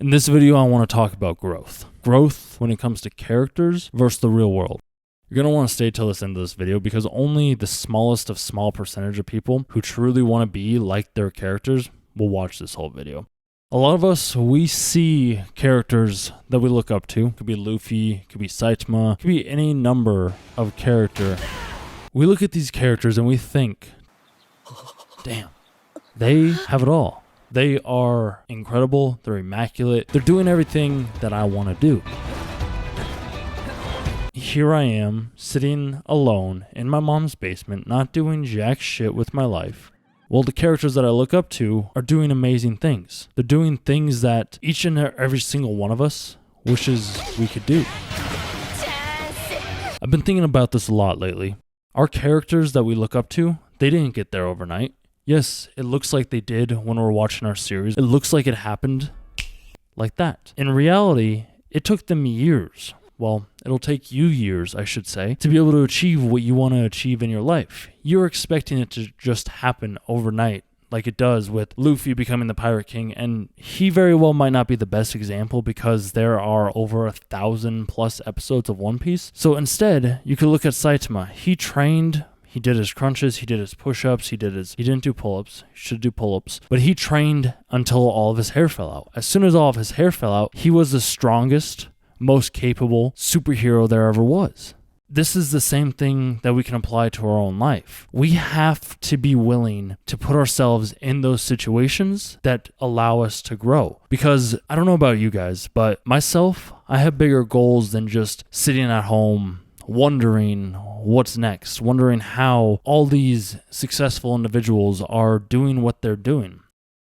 In this video, I want to talk about growth. Growth when it comes to characters versus the real world. You're going to want to stay till this end of this video because only the smallest of small percentage of people who truly want to be like their characters will watch this whole video. A lot of us, we see characters that we look up to. It could be Luffy, it could be Saitama, it could be any number of character. We look at these characters and we think, damn, they have it all. They are incredible, they're immaculate, they're doing everything that I want to do. Here I am, sitting alone in my mom's basement, not doing jack shit with my life. Well, the characters that I look up to are doing amazing things. They're doing things that each and every single one of us wishes we could do. I've been thinking about this a lot lately. Our characters that we look up to, they didn't get there overnight. Yes, it looks like they did when we're watching our series. It looks like it happened like that. In reality, it took them years. Well, it'll take you years, I should say, to be able to achieve what you want to achieve in your life. You're expecting it to just happen overnight, like it does with Luffy becoming the Pirate King, and he very well might not be the best example because there are over 1,000+ episodes of One Piece. So instead, you could look at Saitama. He trained. He did his crunches, he did his push-ups, he didn't do pull-ups, he should do pull-ups, but he trained until all of his hair fell out. As soon as all of his hair fell out, he was the strongest, most capable superhero there ever was. This is the same thing that we can apply to our own life. We have to be willing to put ourselves in those situations that allow us to grow. Because I don't know about you guys, but myself, I have bigger goals than just sitting at home wondering what's next, wondering how all these successful individuals are doing what they're doing.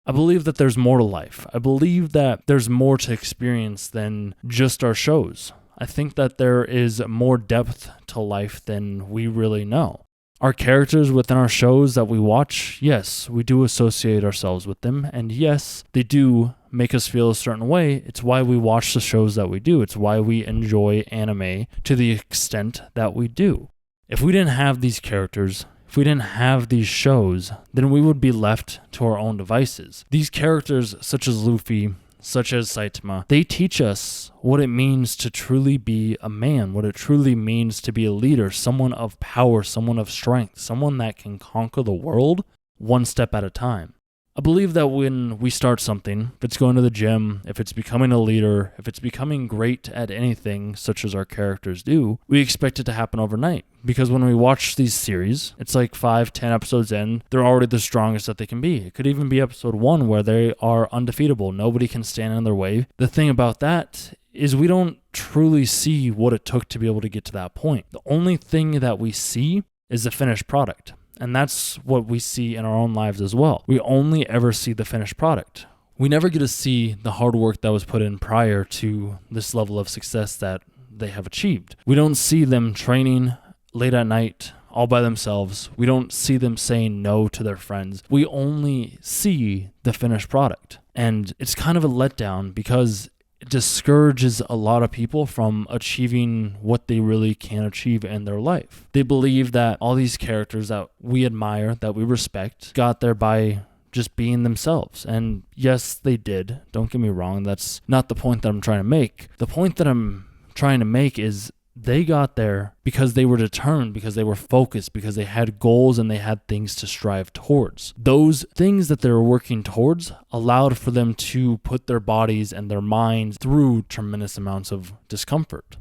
I believe that there's more to life. I believe that there's more to experience than just our shows. I think that there is more depth to life than we really know. Our characters within our shows that we watch, yes, we do associate ourselves with them, and yes, they do make us feel a certain way. It's why we watch the shows that we do. It's why we enjoy anime to the extent that we do. If we didn't have these characters, if we didn't have these shows, then we would be left to our own devices. These characters, such as Luffy, such as Saitama, they teach us what it means to truly be a man, what it truly means to be a leader, someone of power, someone of strength, someone that can conquer the world one step at a time. I believe that when we start something, if it's going to the gym, if it's becoming a leader, if it's becoming great at anything, such as our characters do, we expect it to happen overnight. Because when we watch these series, it's like 5-10 episodes in, they're already the strongest that they can be. It could even be episode 1 where they are undefeatable. Nobody can stand in their way. The thing about that is we don't truly see what it took to be able to get to that point. The only thing that we see is the finished product. And that's what we see in our own lives as well. We only ever see the finished product. We never get to see the hard work that was put in prior to this level of success that they have achieved. We don't see them training late at night all by themselves. We don't see them saying no to their friends. We only see the finished product. And it's kind of a letdown because it discourages a lot of people from achieving what they really can achieve in their life. They believe that all these characters that we admire, that we respect, got there by just being themselves. And yes, they did. Don't get me wrong. That's not the point that I'm trying to make. The point that I'm trying to make is they got there because they were determined, because they were focused, because they had goals and they had things to strive towards. Those things that they were working towards allowed for them to put their bodies and their minds through tremendous amounts of discomfort.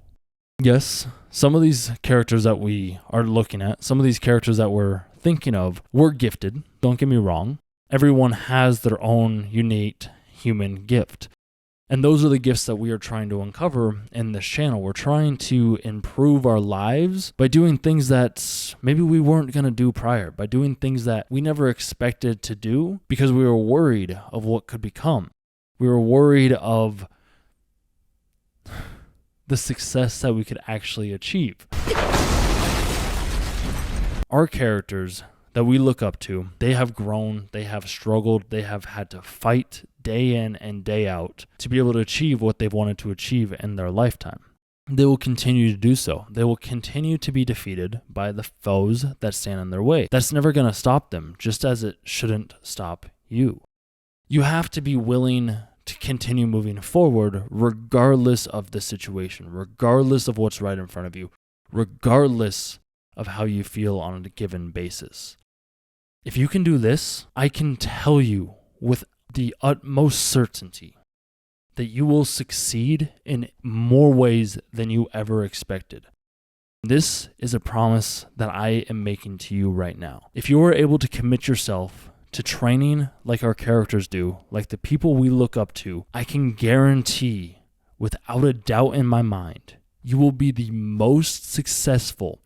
Yes, some of these characters that we are looking at, some of these characters that we're thinking of, were gifted. Don't get me wrong. Everyone has their own unique human gift. And those are the gifts that we are trying to uncover in this channel. We're trying to improve our lives by doing things that maybe we weren't going to do prior, by doing things that we never expected to do because we were worried of what could become. We were worried of the success that we could actually achieve. Our characters that we look up to, they have grown, they have struggled, they have had to fight day in and day out to be able to achieve what they've wanted to achieve in their lifetime. They will continue to do so. They will continue to be defeated by the foes that stand in their way. That's never going to stop them, just as it shouldn't stop you. You have to be willing to continue moving forward regardless of the situation, regardless of what's right in front of you, regardless of how you feel on a given basis. If you can do this, I can tell you with the utmost certainty that you will succeed in more ways than you ever expected. This is a promise that I am making to you right now. If you are able to commit yourself to training like our characters do, like the people we look up to, I can guarantee without a doubt in my mind, you will be the most successful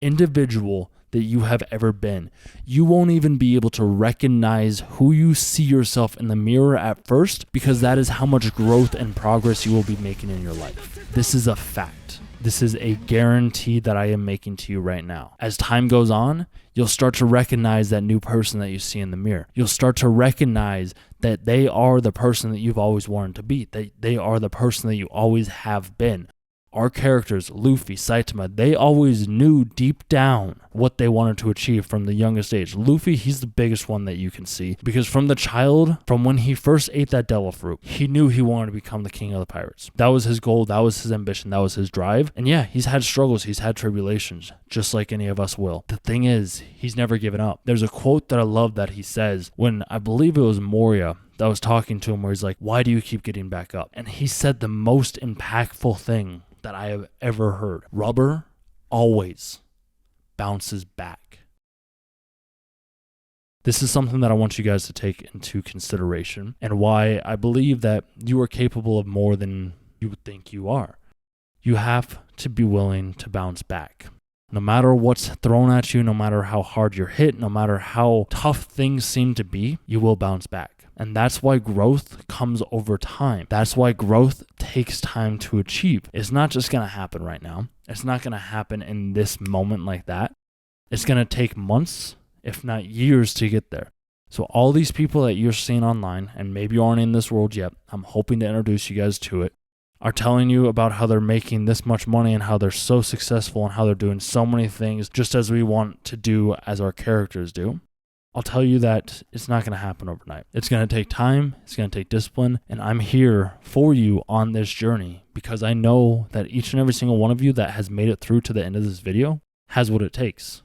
individual that you have ever been. You won't even be able to recognize who you see yourself in the mirror at first, because that is how much growth and progress you will be making in your life. This is a fact. This is a guarantee that I am making to you right now. As time goes on, you'll start to recognize that new person that you see in the mirror. You'll start to recognize that they are the person that you've always wanted to be. They are the person that you always have been. Our characters, Luffy, Saitama, they always knew deep down what they wanted to achieve from the youngest age. Luffy, he's the biggest one that you can see, because from the child, from when he first ate that devil fruit, he knew he wanted to become the king of the pirates. That was his goal, that was his ambition, that was his drive. And yeah, he's had struggles, he's had tribulations, just like any of us will. The thing is, he's never given up. There's a quote that I love that he says when, I believe it was Moria that was talking to him, where he's like, why do you keep getting back up? And he said the most impactful thing that I have ever heard. Rubber always bounces back. This is something that I want you guys to take into consideration, and why I believe that you are capable of more than you would think you are. You have to be willing to bounce back. No matter what's thrown at you, no matter how hard you're hit, no matter how tough things seem to be, you will bounce back. And that's why growth comes over time. That's why growth takes time to achieve. It's not just going to happen right now. It's not going to happen in this moment like that. It's going to take months, if not years, to get there. So all these people that you're seeing online, and maybe you aren't in this world yet, I'm hoping to introduce you guys to it, are telling you about how they're making this much money and how they're so successful and how they're doing so many things just as we want to do as our characters do. I'll tell you that it's not going to happen overnight. It's going to take time, it's going to take discipline, and I'm here for you on this journey because I know that each and every single one of you that has made it through to the end of this video has what it takes.